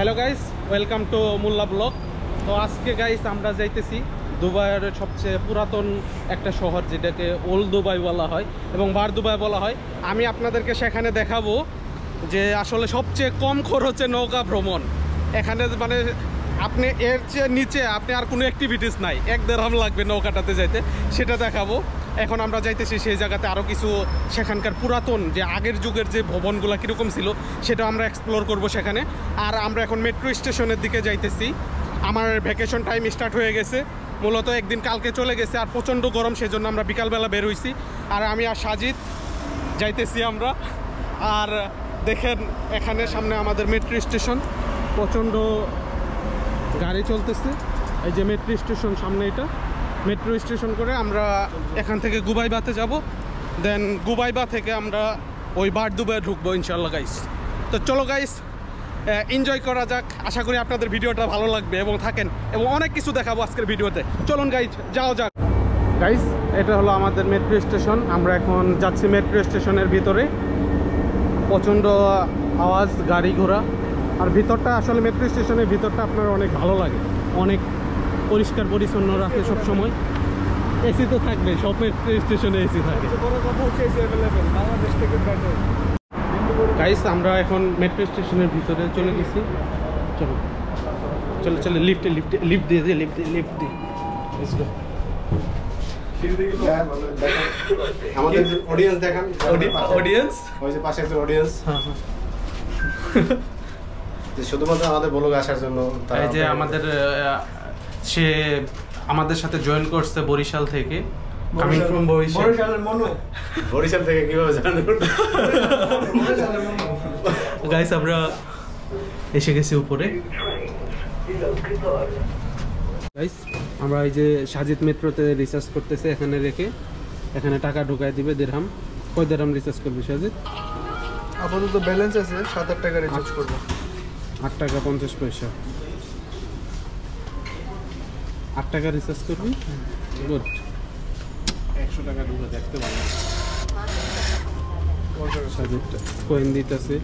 Hello guys, welcome to Molla blog. তো আজকে guys আমরা যাইতেছি দুবাইয়ের সবচেয়ে পুরাতন একটা শহর, যেটাকে ওল্ড দুবাই বলা হয় এবং বার দুবাই বলা হয়। আমি আপনাদেরকে সেখানে দেখাবো যে আসলে সবচেয়ে কম খরচে নৌকা ভ্রমণ এখানে, মানে আপনি এর চেয়ে নিচে আপনি আর কোনো অ্যাক্টিভিটিস নাই, 1 দিরহাম লাগবে নৌকাটাতে যাইতে, সেটা দেখাবো। এখন আমরা যাইতেছি সেই জায়গাতে, আরও কিছু সেখানকার পুরাতন যে আগের যুগের যে ভবনগুলো কীরকম ছিল সেটা আমরা এক্সপ্লোর করব সেখানে। আর আমরা এখন মেট্রো স্টেশনের দিকে যাইতেছি। আমার ভ্যাকেশন টাইম স্টার্ট হয়ে গেছে, মূলত একদিন কালকে চলে গেছে, আর প্রচণ্ড গরম, সেই জন্য আমরা বিকালবেলা বের হইছি। আর আমি আর সাজিদ যাইতেছি আমরা। আর দেখেন এখানে সামনে আমাদের মেট্রো স্টেশন, প্রচণ্ড গাড়ি চলতেছে। এই যে মেট্রো স্টেশন সামনে, এটা মেট্রো স্টেশন করে আমরা এখান থেকে গুবাইবাতে যাব, দেন গুবাইবা থেকে আমরা ওই বার দুবাই ঢুকবো ইনশাল্লাহ গাইস। তো চলো গাইস, এনজয় করা যাক। আশা করি আপনাদের ভিডিওটা ভালো লাগবে এবং থাকেন, এবং অনেক কিছু দেখাবো আজকের ভিডিওতে। চলুন গাইস, যাও যাক। গাইস, এটা হলো আমাদের মেট্রো স্টেশন। আমরা এখন যাচ্ছি মেট্রো স্টেশনের ভিতরে। প্রচণ্ড আওয়াজ, গাড়ি ঘোড়া, আর ভিতরটা আসলে মেট্রো স্টেশনের ভিতরটা আপনার অনেক ভালো লাগে, অনেক পরিষ্কার পরিচ্ছন্ন রাখে সব সময়। এসি তো থাকবে, সব মেট্রো স্টেশনে এসি থাকে। গাইস, আমরা এখন মেট্রো স্টেশনের ভিতরে চলে গেছি। চলো চলো চলো, লিফট দিয়ে আমাদের অডিয়েন্স দেখান, অডিয়েন্স ওই যে পাশে একটা অডিয়েন্স। শুধুমাত্র আমাদের ব্লগে আসার জন্য। এই যে আমাদের সে আমাদের সাথে জয়েন করছে বরিশাল থেকে, কামিং ফ্রম বরিশাল থেকে কিভাবে জানেন? গাইস, আমরা এসে গেছি উপরে। গাইস, আমরা এই যে সাজিদ মেট্রোতে রিচার্জ করতেছে, এখানে রেখে এখানে টাকা ঢুকাই দিবে দিরহাম। কয় দিরহাম রিচার্জ করবি সাজিদ? আপাতত ব্যালেন্স আছে 7-8 টাকা রিচার্জ করব। 8 টাকা 50 পয়সা। 8 টাকা রিচার্জ করবি? গুড। 100 টাকা ঢুকে দেখতে পারলাম। সাজিদ কয়েন দিতেছে,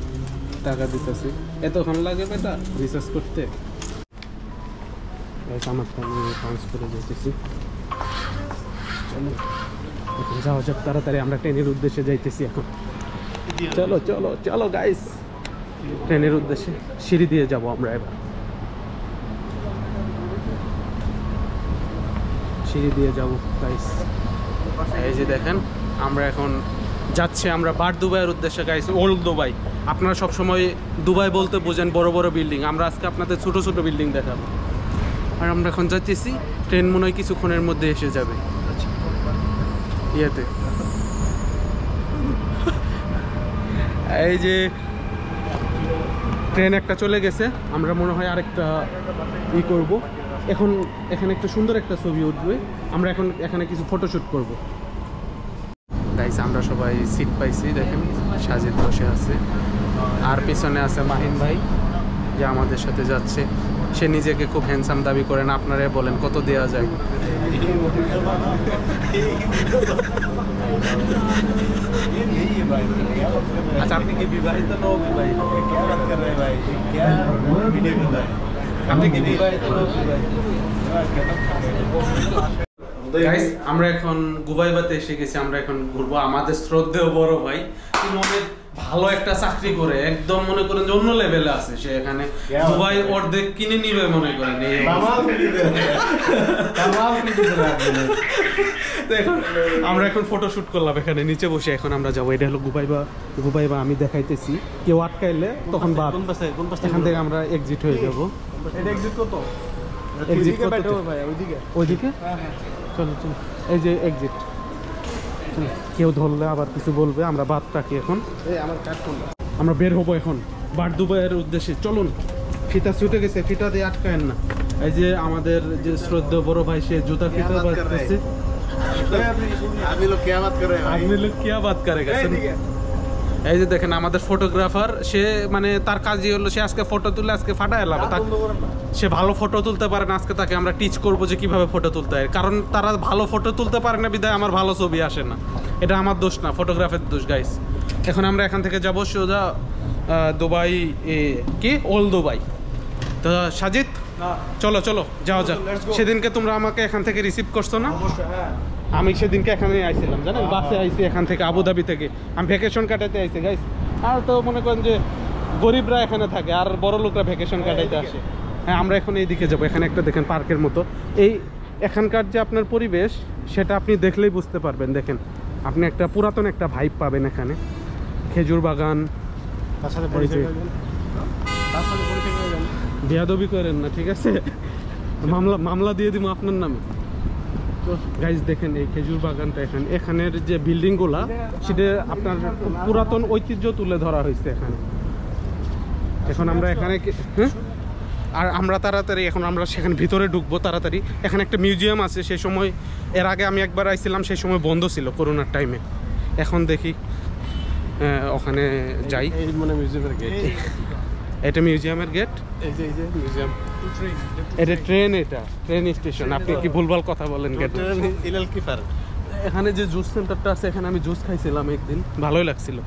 টাকা দিতেছে। এতক্ষণ লাগে বেটা রিচার্জ করতে? আমারটা আমি পাঞ্চ করে যেতেছি। চলো এখন যাওয়া যাক তাড়াতাড়ি, আমরা ট্রেনের উদ্দেশ্যে যাইতেছি এখন। চলো চলো চলো গাইস, ট্রেনের উদ্দেশ্যে সিঁড়ি দিয়ে যাব আমরা এবার। সিঁড়ি দিয়ে যাব গাইস। এই যে দেখেন আমরা এখন যাচ্ছি আমরা বার দুবাইয়ের উদ্দেশ্যে গাইস, ওল্ড দুবাই। আপনারা সবসময় দুবাই বলতে বোঝেন বড় বড় বিল্ডিং, আমরা আজকে আপনাদের ছোট ছোট বিল্ডিং দেখাবো। আর আমরা এখন যাচ্ছি, ট্রেন মনে হয় কিছুক্ষণের মধ্যে এসে যাবে ইয়েতে। এই যে ট্রেন একটা চলে গেছে, আমরা মনে হয় আরেকটা করব এখন। এখানে একটা সুন্দর একটা ছবি উঠবে, আমরা এখন এখানে কিছু ফটোশ্যুট করব। গাইস, আমরা সবাই সিট পাইছি, দেখেন সাজিদ বসে আছে, আর পিছনে আছে মাহিন ভাই যে আমাদের সাথে যাচ্ছে। সে নিজেকে খুব হ্যান্ডসাম দাবি করেন, আপনারা বলেন কত দেওয়া যায়? আচ্ছা, আপনি কি বিবাহিত না অবিবাহিত? আপনি কি বিবাহিত না অবিবাহিত? গাইস, আমরা এখন গুবাইবাতে এসে গেছি, আমরা এখন ঘুরবো। আমাদের শ্রদ্ধেয় বড় ভাই মনে ভালো একটা চাকরি করে, একদম মনে করেন যে অন্য লেভেলে আছে সে। এখানে দুবাই অর্ধেক কিনে নিবে মনে করেন। আমরা এখন ফটোশুট করলাম এখানে নিচে বসে, এখন আমরা যাবো। এটা হলো গুবাইবা আমি দেখাইতেছি, কেউ আটকাইলে তখন এখান থেকে আমরা এক্সিট হয়ে যাবো। ওইদিকে চলো চলো, এই যে এক্সিট। কেউ ধরলে আবার কিছু বলবে, আমরা বাদ রাখি। এখন আমরা বের হবো এখন বার দুবাইয়ের উদ্দেশ্যে। চলুন, ফিতা ছুটে গেছে, ফিতা দিয়ে আটকায়েন না। এই যে আমাদের যে শ্রদ্ধেয় বড় ভাই, সে জুতা ফিতা বাঁধতেছে। এই যে দেখেন আমাদের ফটোগ্রাফার, সে মানে তার কাজই হলো সে আজকে ফটো তুলে আজকে ফাটায় এলাম। সে ভালো ফটো তুলতে পারে না, আজকে তাকে আমরা টিচ করবো যে কিভাবে ফটো তুলতে হয়। কারণ তারা ভালো ফটো তুলতে পারে না বিধায় আমার ভালো ছবি আসে না। এটা আমার দোষ না, ফটোগ্রাফের দোষ গাইস। এখন আমরা এখান থেকে যাবো সোজা দুবাই, কি ওল্ড দুবাই। তো সাজিদ চলো চলো যাও যাও। Let's go. সেদিনকে তোমরা আমাকে এখান থেকে রিসিভ করছো না? অবশ্যই হ্যাঁ। আমি সেদিনকে এখানে আইছিলাম জানেন, বাসে আইছি এখান থেকে আবুধাবি থেকে। আমি ভ্যাকেশন কাটাতে আইছি গাইস। আর তো মনে করেন যে গরিবরা এখানে থাকে আর বড় লোকরা ভ্যাকেশন কাটাইতে আসে। হ্যাঁ আমরা এখন এইদিকে যাবো। এখানে একটা দেখেন পার্কের মতো। এই এখানকার যে আপনার পরিবেশ সেটা আপনি দেখলেই বুঝতে পারবেন। দেখেন আপনি একটা পুরাতন একটা ভাইব পাবেন এখানে। খেজুর বাগান। তার সাথে এই যে, পরিচয় বেয়াদবি করেন না ঠিক আছে, মামলা দিয়ে দিব আপনার নামে। তো গাইজ দেখেন এই খেজুর বাগানটা এখানে, এখানের যে বিল্ডিংগুলা সেটা আপনার পুরাতন ঐতিহ্য তুলে ধরা হয়েছে এখানে। এখন আমরা এখানে হ্যাঁ, আর আমরা তাড়াতাড়ি এখন আমরা সেখানে ভিতরে ঢুকবো তাড়াতাড়ি। এখানে একটা মিউজিয়াম আছে, সেই সময় এর আগে আমি একবার আইছিলাম, সেই সময় বন্ধ ছিল করোনার টাইমে। এখন দেখি ওখানে যাই। এই মানে মিউজিয়ামের গেট, এটা মিউজিয়ামের গেট। এই যে মিউজিয়াম, এটা ট্রেন, এটা ট্রেন স্টেশন। আপনি কি ভুলভাল কথা বলেন গেট। ইলাল কিফার। এখানে যে জুস সেন্টারটা আছে এখানে আমি জুস খাইছিলাম একদিন, ভালোই লাগছিল।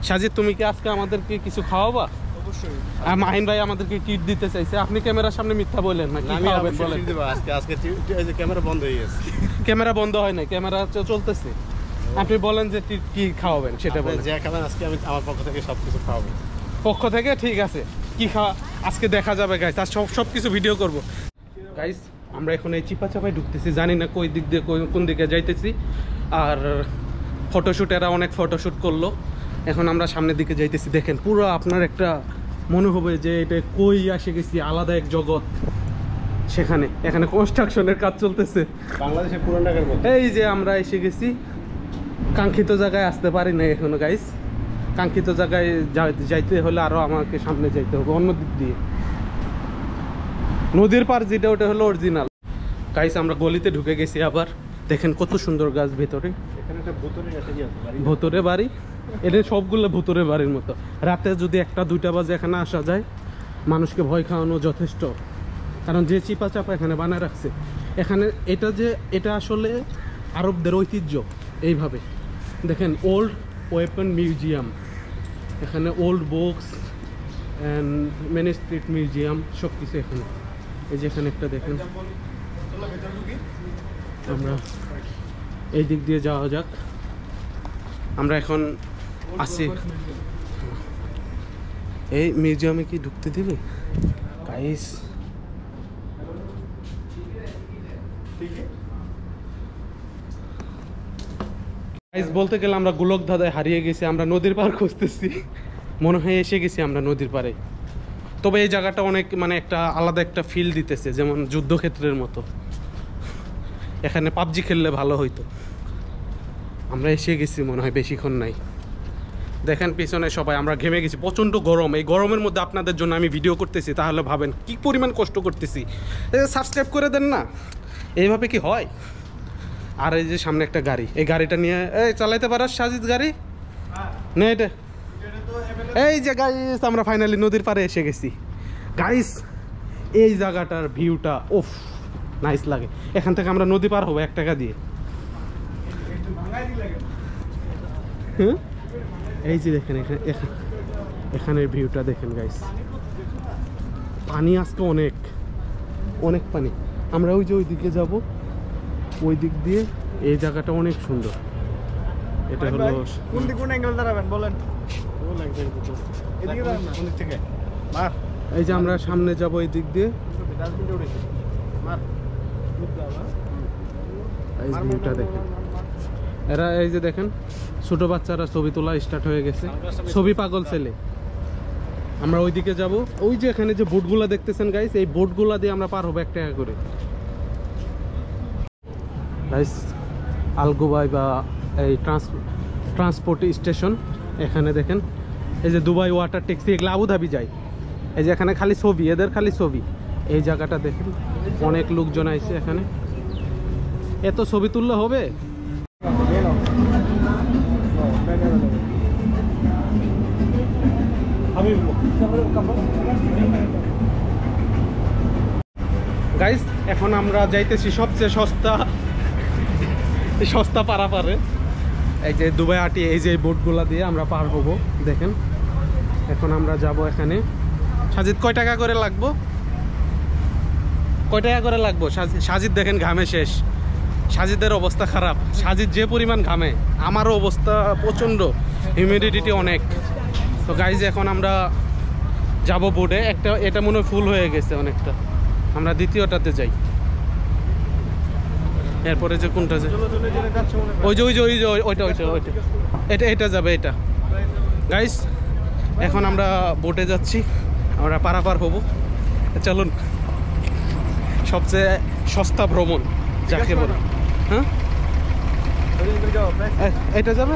সাজিদ তুমি কি আজকে আমাদেরকে কিছু খাওয়াবা? অবশ্যই। আর মাহিন ভাই আমাদেরকে কিট দিতে চাইছে। আপনি ক্যামেরার সামনে মিথ্যা বলেন না, কি আমি খাওয়াবেন বলেন। আজকে এই যে ক্যামেরা বন্ধ হয়ে গেছে। ক্যামেরা বন্ধ হয় না, ক্যামেরা চলতেছে। আপনি বলেন যে কি খাওয়াবেন সেটা আপনি বলেন। যে খাবেন আজকে আমি আমার পক্ষ থেকে সবকিছু খাওয়াবো। পক্ষ থেকে ঠিক আছে, কি খাওয়া আজকে দেখা যাবে গাইস। আর সব কিছু ভিডিও করব গাইস। আমরা এখন এই চিপা চাপায় ঢুকতেছি, জানি না কই দিক দিয়ে কোন দিকে যাইতেছি। আর ফটোশ্যুট, এরা অনেক ফটোশ্যুট করলো। এখন আমরা সামনের দিকে যাইতেছি। দেখেন পুরো আপনার একটা মনে হবে যে এটা কই আসে গেছি, আলাদা এক জগৎ সেখানে। এখানে কনস্ট্রাকশনের কাজ চলতেছে। বাংলাদেশের পুরান ঢাকার মধ্যে। এই যে আমরা এসে গেছি, কাঙ্ক্ষিত জায়গায় আসতে পারি না এখনো গাইস। কাঙ্ক্ষিত জায়গায় যাইতে হলে আরো আমাকে সামনে যাইতে হবে অন্য দিক দিয়ে। নদীর পার যেটা ওটা হলো অরিজিনাল গাইস। আমরা গলিতে ঢুকে গেছি আবার। দেখেন কত সুন্দর গাছ ভেতরে। এখানে একটা ভূতরে একটা কি আছে বাড়ি? ভুতুরে বাড়ি, এটা সবগুলো ভুতুরে বাড়ির মতো। রাতে যদি 1টা-2টা বাজে এখানে আসা যায়, মানুষকে ভয় খাওয়ানো যথেষ্ট। কারণ যে চিপা চাপা এখানে বানায় রাখছে এখানে, এটা আসলে আরবদের ঐতিহ্য। এইভাবে দেখেন ওল্ড ওয়েপন মিউজিয়াম, এখানে old books and manuscript museum সব কিছু এখানে। এই যে এখানে একটা দেখেন। আমরা এই দিক দিয়ে যাওয়া যাক। আমরা এখন আসি এই মিউজিয়ামে। কি ঢুকতে দিবে গাইস? গাইস বলতে গেলে আমরা গোলক ধাঁধায় হারিয়ে গেছি। আমরা নদীর পার খুঁজতেছি, মনে হয় এসে গেছি আমরা নদীর পাড়ে। তবে এই জায়গাটা অনেক মানে একটা আলাদা একটা ফিল দিতেছে, যেমন যুদ্ধক্ষেত্রের মতো। এখানে পাবজি খেললে ভালো হইতো। আমরা এসে গেছি মনে হয়, বেশিক্ষণ নাই। দেখেন পিছনে সবাই, আমরা ঘেমে গেছি, প্রচণ্ড গরম। এই গরমের মধ্যে আপনাদের জন্য আমি ভিডিও করতেছি, তাহলে ভাবেন কি পরিমাণ কষ্ট করতেছি। সাবস্ক্রাইব করে দেন না, এইভাবে কি হয়? আর এই যে সামনে একটা গাড়ি, এই গাড়িটা নিয়ে চালাইতে পারাস সাজিদ গাড়ি না এটা? এই যে গাইস আমরা ফাইনালি নদীর পাড়ে এসে গেছি গাইস। এই জায়গাটার ভিউটা ওফ নাইস লাগে। এখান থেকে আমরা নদী পার হবো 1 টাকা দিয়ে। হ্যাঁ এই যে দেখেন এখানের ভিউটা দেখেন গাইস। পানি আজকে অনেক অনেক পানি। আমরা ওই যে ওই দিকে যাব, ওই দিক দিয়ে। এই জায়গাটা অনেক সুন্দর। এটা হলো কোন অ্যাঙ্গেল দাঁড়াবেন বলেন? এদিকে দাঁড়ান না। কোন দিক থেকে? মার। এই যে আমরা সামনে যাব এই দিক দিয়ে। ডাস্টবিনটা উঠেছে। মার। এই ভিউটা দেখেন। এরা এই যে দেখেন ছোট বাচ্চারা ছবি তোলা স্টার্ট হয়ে গেছে, ছবি পাগল ছেলে। আমরা ওইদিকে যাব। ওই যে এখানে যে বোটগুলা দেখতেছেন গাইস, এই বোটগুলা দিয়ে আমরা পার হবো 1 টাকা করে গাইস। আলগুবাই বা এই ট্রান্সপোর্ট স্টেশন। এখানে দেখেন এই যে দুবাই ওয়াটার ট্যাক্সি, এগুলো আবুধাবি যায়। এই যে এখানে খালি ছবি, এদের খালি ছবি। এই জায়গাটা দেখেন অনেক লোকজন আইছে এখানে। এত ছবি তুললে হবে? গাইস এখন আমরা যাইতেছি সবচেয়ে সস্তা পারাপারে। এই যে দুবাই আটি, এই যে বোটগুলা দিয়ে আমরা পার হবো। দেখেন এখন আমরা যাব এখানে। সাজিদ কয় টাকা করে লাগবো? কয় টাকা করে লাগবো? সাজিদ দেখেন ঘামে শেষ, সাজিদের অবস্থা খারাপ, সাজিদ যে পরিমাণ ঘামে, আমারও অবস্থা প্রচণ্ড, হিউমিডিটি অনেক। তো গাইজ এখন আমরা যাব বোর্ডে, একটা এটা মনে হয় ফুল হয়ে গেছে অনেকটা, আমরা দ্বিতীয়টাতে যাই। এরপরে যে কোনটা যে ওই যে ওই যে ওই যে ওইটা ওইটা ওইটা এটা এটা যাবে এটা। গাইজ এখন আমরা বোটে যাচ্ছি, আমরা পারাপার হব। চলুন, সবচেয়ে সস্তা ভ্রমণ যাকে বলে। হ্যাঁ এটা যাবে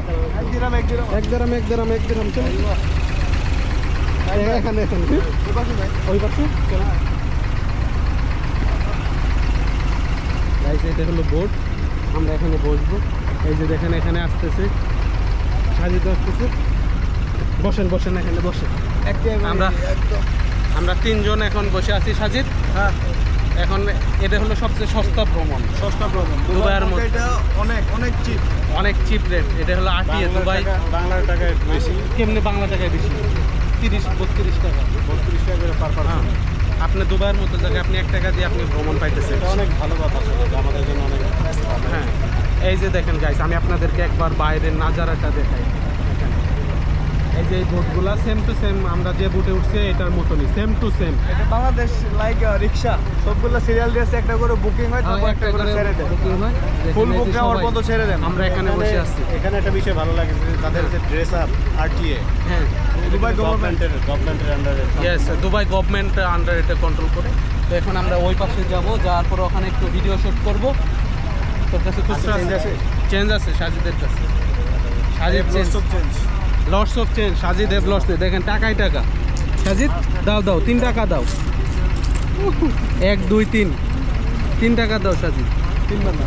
এক দেরাম চলো এখানে এখানে ওই পাশে। এটা হলো বোট, আমরা এখানে বসবো। এই যে দেখেন এখানে আসতেছে, সাজিতে আসতেছে। বসেন বসেন এখানে বসেন। আমরা তিনজন এখন বসে আছি সাজিদ। হ্যাঁ, এখন এটা হলো সবচেয়ে সস্তা ভ্রমণ, দুবাইয়ের মধ্যে এটা অনেক চিপ। অনেক চিপ রেট। এটা হলো আটিয়ে দুবাই। বাংলার টাকায় বেশি। কেমনি বাংলা টাকায় বেশি? 30-32 টাকা। 32 টাকা করে পার হ্যাঁ, আপনি দুবাইয়ের মতো জায়গায় আপনি 1 টাকা দিয়ে আপনি ভ্রমণ পাইতেছেন। এটা অনেক ভালো কথা, আমাদের জন্য অনেক ভালো। হ্যাঁ, এই যে দেখেন গাইস, আমি আপনাদেরকে একবার বাইরের নাজারাটা দেখাই। দেখেন এই যে এই বোটগুলা সেম টু সেম, আমরা যে বোটে উঠছি এটার মতনই, সেম টু সেম। এটা বাংলাদেশ লাইক রিক্সা, সবগুলো সিরিয়াল দিয়েছে, একটা করে বুকিং হয়, তারপর একটা করে ছেড়ে দেয়। বুকিং হয়, ফুল বুক না হওয়ার পর্যন্ত ছেড়ে দেন। আমরা এখানে বসে আছি। এখানে একটা বিষয় ভালো লাগে যে তাদের যে ড্রেস আপ আরটিএ হ্যাঁ, দুবাই গভর্নমেন্টের আন্ডারে। ইয়েস, দুবাই গভর্নমেন্ট আন্ডার এটা কন্ট্রোল করে। তো এখন আমরা ওই পাশে যাব, যাওয়ার পর ওখানে একটু ভিডিও শুট করব। তোর কাছে খুচরা আছে? চেঞ্জ আছে সাজিদের কাছে। Sajid change, lots of change. Sajid have lots. দেখেন টাকাই টাকা। সাজিদ দাও দাও 3 টাকা দাও। 1 2 3 3 টাকা দাও সাজিদ। 3 বান্দা।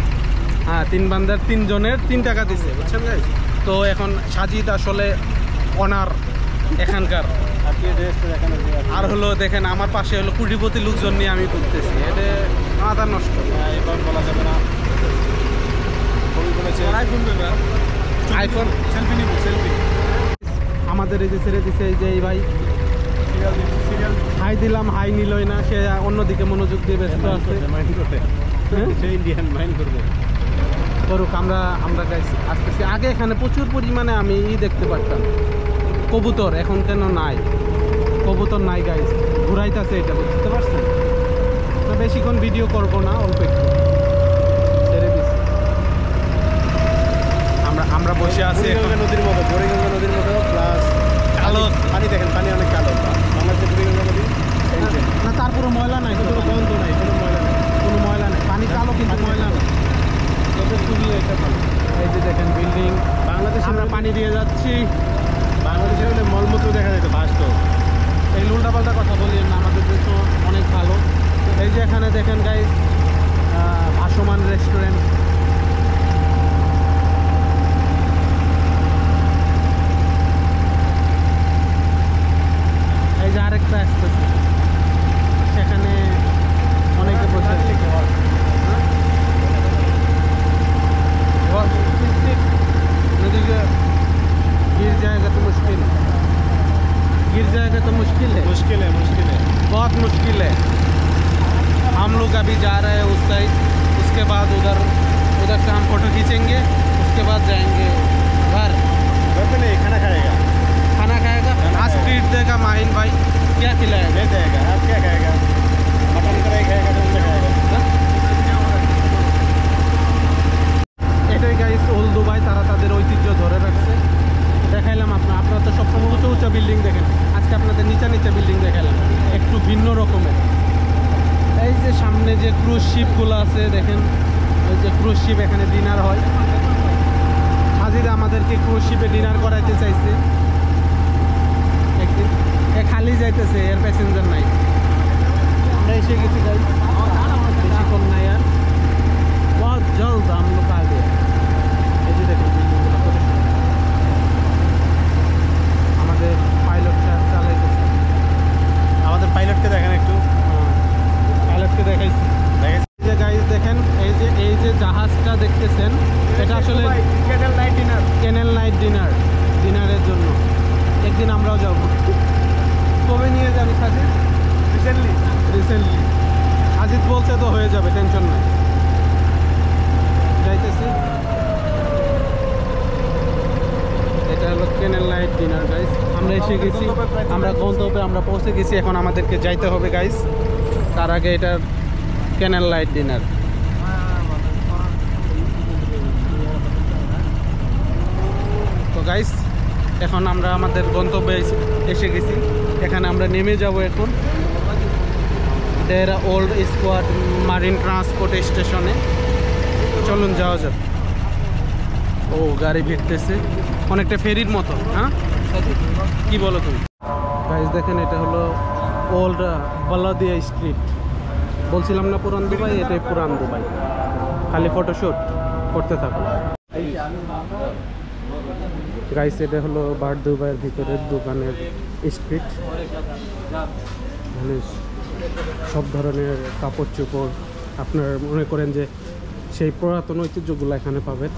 হ্যাঁ, 3 বান্দার 3 জনের 3 টাকা দিছে, বুঝছেন গাইস? তো এখন সাজিদ আসলে অনার এখানকার। আরটিএ ড্রেস এখানে আর হলো দেখেন আমার পাশে হলো কোটিপতি লোকজন নিয়ে আমি ঘুরতেছি, এটা মাথা নষ্ট। এখন বলা যাবে না। কবি বলেছে আইফোন দেবে, আইফোন সেলফি নিব, সেলফি। আমাদের এই যে ছেড়ে দিছে, এই যে এই ভাই সিরিয়াল হাই দিলাম, হাই নিলই না, সে অন্যদিকে মনোযোগ দিয়ে ব্যস্ত আছে। মাইন্ড করতে, হ্যাঁ, সে ইন্ডিয়ান মাইন্ড করবে। করুক, আমরা গাইস আসতেছি। আগে এখানে প্রচুর পরিমাণে আমি দেখতে পারতাম কবুতর, এখন কেন নাই? কবুতর নাই গাইস, ঘুরাইতেছে এটা, বুঝতে পারছেন? তো বেশিক্ষণ ভিডিও করব না, অল্প একটু ছেড়ে দিচ্ছি। আমরা বসে আছি এখন। বুড়িগঙ্গা নদীর মতো, বুড়িগঙ্গা নদীর মতো প্লাস কালো পানি দেখেন, পানি অনেক কালো। বাংলাদেশের বুড়িগঙ্গা নদী না, তারপরে ময়লা নাই, কোনো বন্ধ নাই, কোনো ময়লা নেই। কোনো ময়লা নেই। পানি কালো কিন্তু ময়লা নেই। এটা ভালো। এই যে দেখেন বিল্ডিং, বাংলাদেশে আমরা পানি দিয়ে যাচ্ছি। বাংলাদেশে হলে মলমূত্র দেখা যেত ভাসতো। এই উল্টাপাল্টা কথা বলিয়েন না, আমাদের দেশ তো অনেক ভালো। এই যে এখানে দেখেন গাইস, ভাসমান রেস্টুরেন্ট। এই যে আরেকটা আসতেছে, সেখানে অনেকে বসে আছে। गिर जाएगा तो मुश्किल, गिर जाएगा तो मुश्किल है, मुश्किल है, मुश्किल है। बहुत मुश्किल है। हम लोग अभी जा रहे हैं उस साइड, उसके बाद उधर से हम फोटो खींचेंगे, उसके बाद जाएंगे घर। घर पे नहीं, खाना खाएगा। खाना खाएगा, आज ट्रीट देगा माहिन भाई। क्या खिलाएगा? ले जाएगा। आप क्या खाएगा? मटन कढ़ाई खाएगा तो उनसे खाएगा। এটাই গাইস ওল্ড দুবাই, তারা তাদের ঐতিহ্য ধরে রাখছে। দেখাইলাম আপনারা তো সবসময় উঁচু উঁচু বিল্ডিং দেখেন, আজকে আপনাদের নিচা নিচা বিল্ডিং দেখাইলাম, একটু ভিন্ন রকমের। এই যে সামনে যে ক্রুজ শিপগুলো আছে দেখেন, ওই যে ক্রুজ শিপ, এখানে ডিনার হয়। হাজিরা আমাদেরকে ক্রুজ শিপে ডিনার করাইতে চাইছে একদিন। খালি যাইতেছে, এর প্যাসেঞ্জার নাই। আমরা এসে গেছি গাইস, বেশিক্ষণ নাই আর, बहुत जल्द हम लोग आ गए। এই যে দেখুন বিল্ডিংগুলো কত সুন্দর। আমাদের পাইলটটা চালাইতেছে। আমাদের পাইলটকে দেখেন একটু। পাইলটকে দেখাইছি। এই যে গাইস দেখেন, এই যে জাহাজটা দেখতেছেন, এটা আসলে ক্যানেল নাইট ডিনার, ক্যানেল নাইট ডিনারের জন্য একদিন আমরাও যাব। কবে নিয়ে যাবি সাজিদ? রিসেন্টলি। রিসেন্টলি সাজিদ বলছে তো হয়ে যাবে, টেনশন নাই। যাইতেছি। এটা হলো ক্যানেল লাইট ডিনার গাইস। আমরা এসে গেছি, আমরা গন্তব্যে আমরা পৌঁছে গেছি। এখন আমাদেরকে যাইতে হবে গাইস। তার আগে এটা ক্যানেল লাইট ডিনার। তো গাইস এখন আমরা আমাদের গন্তব্যে এসে গেছি। এখানে আমরা নেমে যাব এখন দেরা ওল্ড স্কোয়াড মারিন ট্রান্সপোর্ট স্টেশনে। চলুন যাওয়া যাক। ও গাড়ি ভিড়তেছে অনেকটা ফেরির মতো। হ্যাঁ কি বলো তুমি গাইস? দেখেন এটা হলো ওল্ড বালাদিয়া স্ট্রিট। বলছিলাম না পুরান দুবাই, এটাই পুরান দুবাই। খালি ফটোশুট করতে থাকো গাইস। এটা হলো বার দুবাইয়ের ভিতরের দোকানের স্ট্রিট। মানে সব ধরনের কাপড় চোপড় আপনার মনে করেন যে সেই পুরাতন ঐতিহ্যগুলো এখানে পাবেন।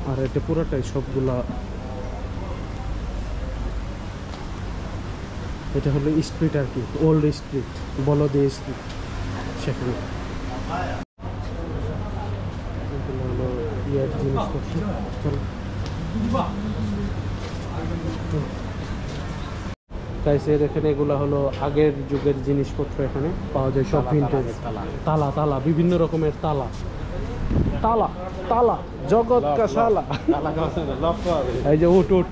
আর এটা পুরোটাই সবগুলা, এটা হলো স্ট্রিট আর কি, ওল্ড স্ট্রিট, বলদিয়া স্ট্রিট। সেখানে এগুলো হলো ইয়ার জিনিসপত্র। চলো গাইস, এখানে এগুলো হলো আগের যুগের জিনিসপত্র এখানে পাওয়া যায়, সব ভিন্টেজ। তালা তালা বিভিন্ন রকমের তালা তালা তালা জগৎ কা শালা। এই যে উট উট।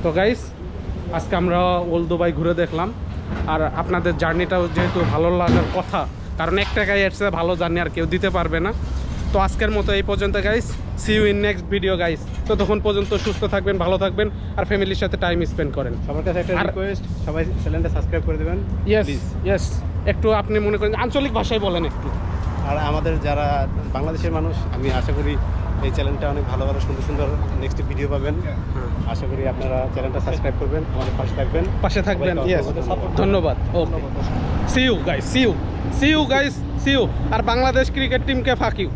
তো গাইস আজকে আমরা ওল্ড দুবাই ঘুরে দেখলাম। আর আপনাদের জার্নিটাও যেহেতু ভালো লাগার কথা, কারণ একটা গাই এর চেয়ে ভালো জার্নি আর কেউ দিতে পারবে না। তো আজকের মতো এই পর্যন্ত guys. See you in next video guys. তো তখন পর্যন্ত সুস্থ থাকবেন, ভালো থাকবেন আর ফ্যামিলির সাথে টাইম স্পেন্ড করেন। সবার কাছে একটা রিকোয়েস্ট, সবাই চ্যানেলটা সাবস্ক্রাইব করে দেবেন। ইয়েস ইয়েস, একটু আপনি মনে করেন আঞ্চলিক ভাষায় বলেন একটু। আর আমাদের যারা বাংলাদেশের মানুষ, আমি আশা করি এই চ্যানেলটা অনেক ভালো ভালো সুন্দর সুন্দর নেক্সট ভিডিও পাবেন। আশা করি আপনারা চ্যানেলটা সাবস্ক্রাইব করবেন, আমাদের পাশে থাকবেন। ইয়েস, ধন্যবাদ। Okay, see you guys, see you guys, see you. আর বাংলাদেশ ক্রিকেট টিমকে ফাঁক ইউ।